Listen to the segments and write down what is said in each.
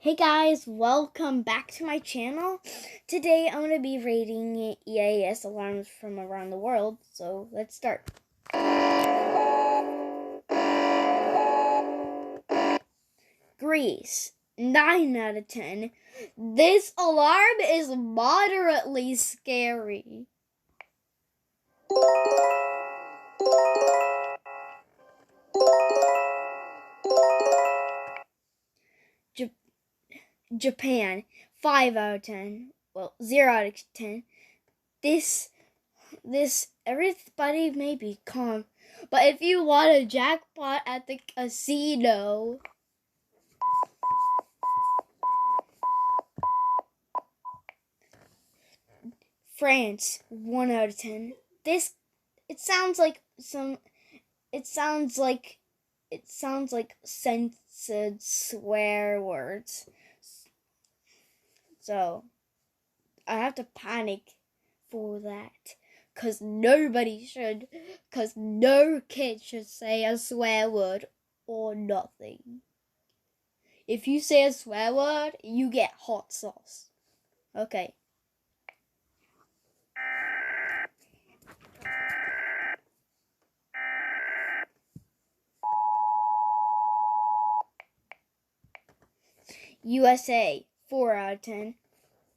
Hey guys, welcome back to my channel. Today I'm going to be rating EAS alarms from around the world, so let's start. Greece, 9 out of 10. This alarm is moderately scary. Japan, 5 out of 10. Well, 0 out of 10. This, everybody may be calm, but if you want a jackpot at the casino, France, 1 out of 10. It sounds like censored swear words. So, I have to panic for that. Cause no kid should say a swear word or nothing. If you say a swear word, you get hot sauce. Okay. USA, 4 out of 10.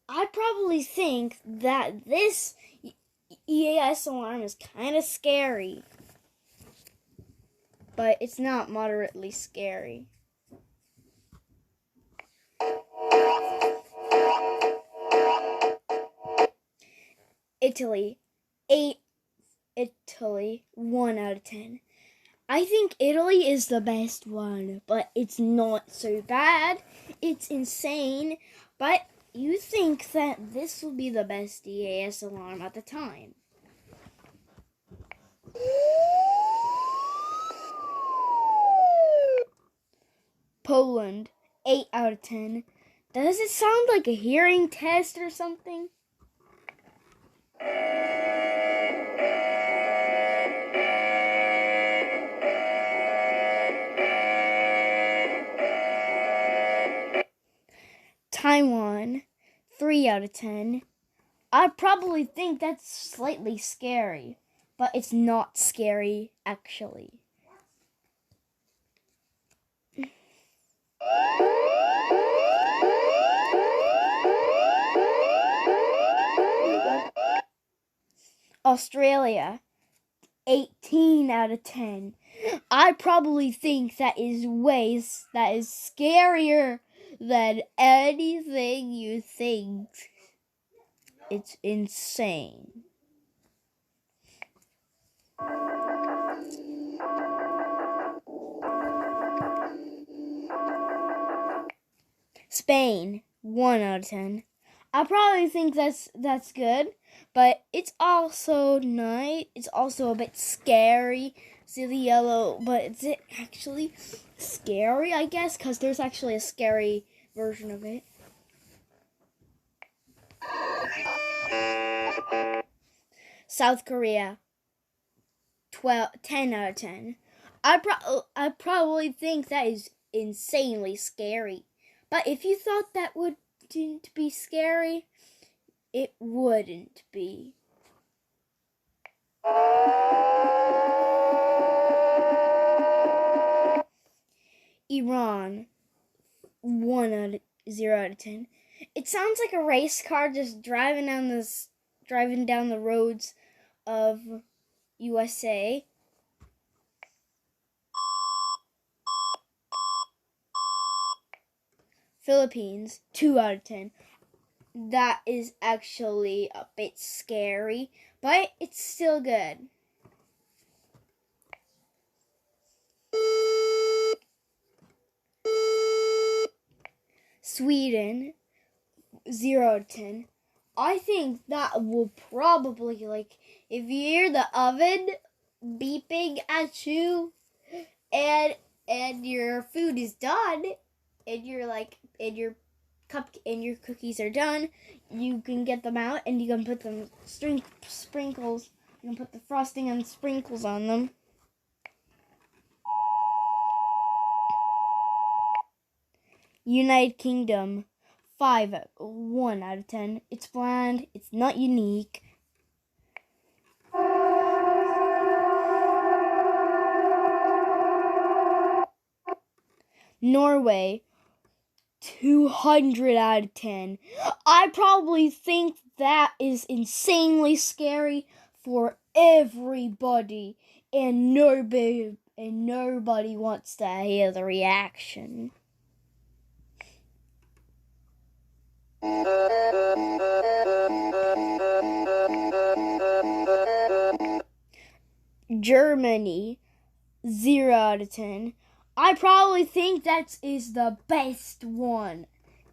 I probably think that this EAS alarm is kind of scary, but it's not moderately scary. Italy, 1 out of 10. I think Italy is the best one, but it's not so bad. It's insane, but you think that this will be the best EAS alarm at the time. Poland, 8 out of 10. Does it sound like a hearing test or something? Taiwan, 3 out of 10. I probably think that's slightly scary, but it's not scary, actually. Australia, 18 out of 10. I probably think that is scarier than anything you think. It's insane. Spain, 1 out of 10. I probably think that's good, but it's also nice. It's also a bit scary. See the yellow, but is it actually scary, I guess? Because there's actually a scary version of it. South Korea, 10 out of 10. I probably think that is insanely scary. But if you thought that wouldn't be scary, it wouldn't be. Iran, 0 out of 10. It sounds like a race car just driving down the roads of USA. Philippines, 2 out of 10. That is actually a bit scary, but it's still good. Sweden, 0 out of 10. I think that will probably, if you hear the oven beeping at you and your food is done and your cookies are done, you can get them out and you can put them sprinkles. You can put the frosting and sprinkles on them. United Kingdom, 1 out of 10. It's bland. It's not unique. Norway, 200 out of 10. I probably think that is insanely scary for everybody, and nobody wants to hear the reaction. Germany, 0 out of 10. I probably think that is the best one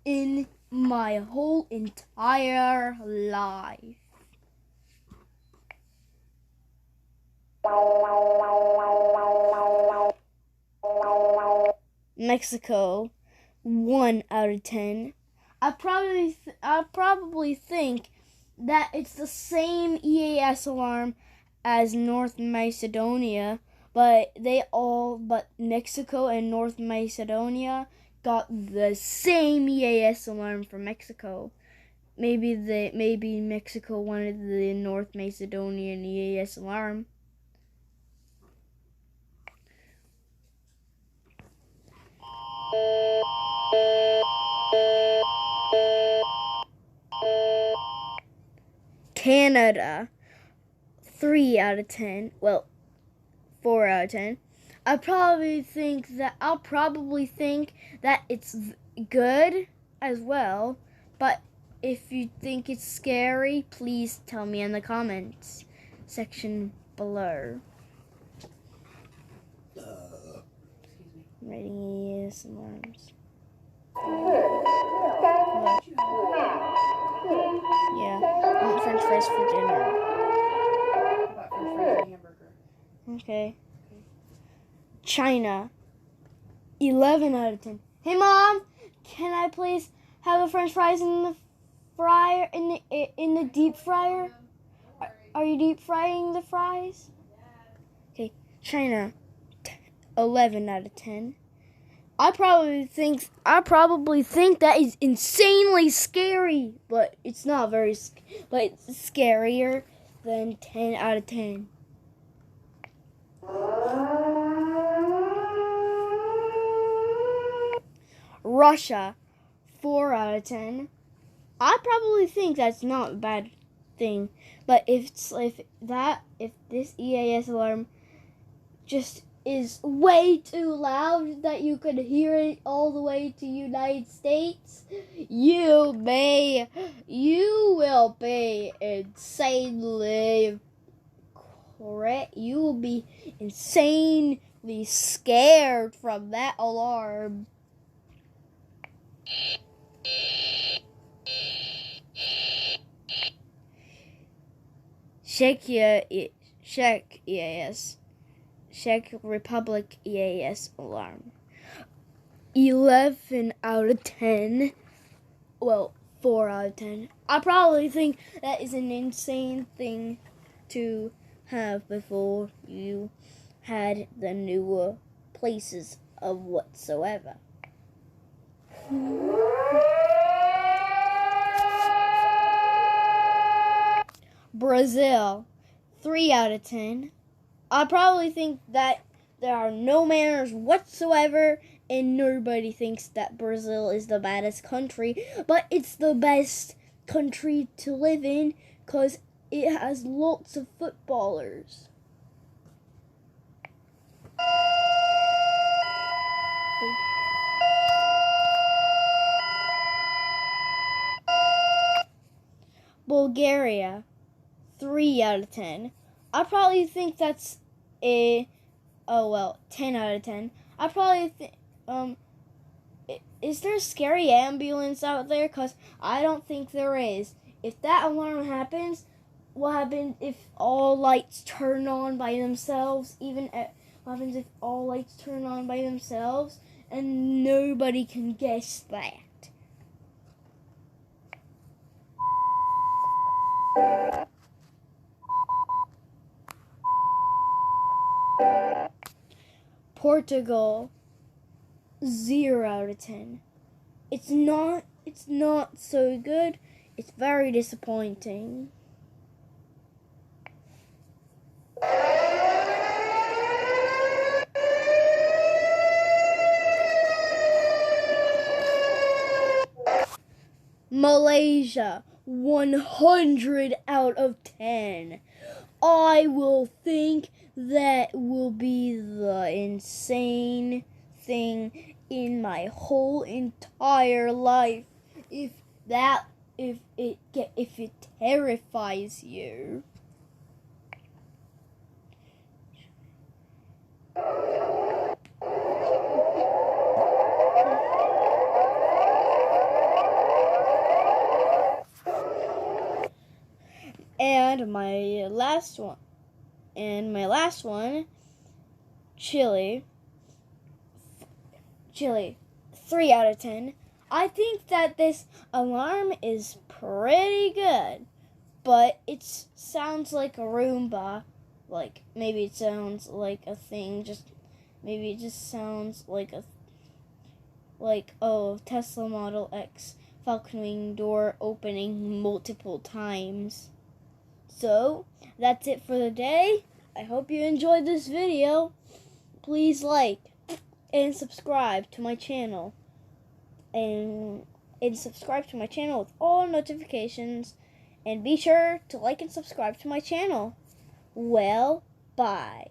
in my whole entire life. Mexico, 1 out of 10. I probably think that it's the same EAS alarm as North Macedonia, but Mexico and North Macedonia got the same EAS alarm from Mexico. Maybe Mexico wanted the North Macedonian EAS alarm. Canada, 3 out of 10. Well, 4 out of 10. I'll probably think that it's good as well. But if you think it's scary, please tell me in the comments section below. Writing EAS alarms. Yeah, I want French fries for dinner. French fries and hamburger. Okay. China, 11 out of 10. Hey Mom, can I please have the French fries in the fryer in the deep fryer? Are you deep frying the fries? Okay, China, 11 out of 10. I probably think that is insanely scary, but it's not but it's scarier than 10 out of 10. Russia, 4 out of 10. I probably think that's not a bad thing, but if this EAS alarm just is way too loud that you could hear it all the way to United States, you will be insanely correct. You will be insanely scared from that alarm. Czech EAS. Czech Republic EAS alarm. 11 out of 10. Well, 4 out of 10. I probably think that is an insane thing to have before you had the newer places of whatsoever. Brazil, 3 out of 10. I probably think that there are no manners whatsoever, and nobody thinks that Brazil is the baddest country, but it's the best country to live in because it has lots of footballers. Bulgaria, 3 out of 10. I probably think that's 10 out of 10. I probably think, is there a scary ambulance out there? Because I don't think there is. If that alarm happens, what happens if all lights turn on by themselves? What happens if all lights turn on by themselves and nobody can guess that? Portugal, 0 out of 10. It's not so good. It's very disappointing. Malaysia, 100 out of 10. I will think that will be the insane thing in my whole entire life. If it terrifies you. And my last one, Chile, 3 out of 10. I think that this alarm is pretty good, but it sounds like a Roomba. Like, maybe it sounds like a thing, maybe it just sounds like Tesla Model X Falcon Wing door opening multiple times. So, that's it for the day. I hope you enjoyed this video. Please like and subscribe to my channel. And subscribe to my channel with all notifications. And be sure to like and subscribe to my channel. Well, bye.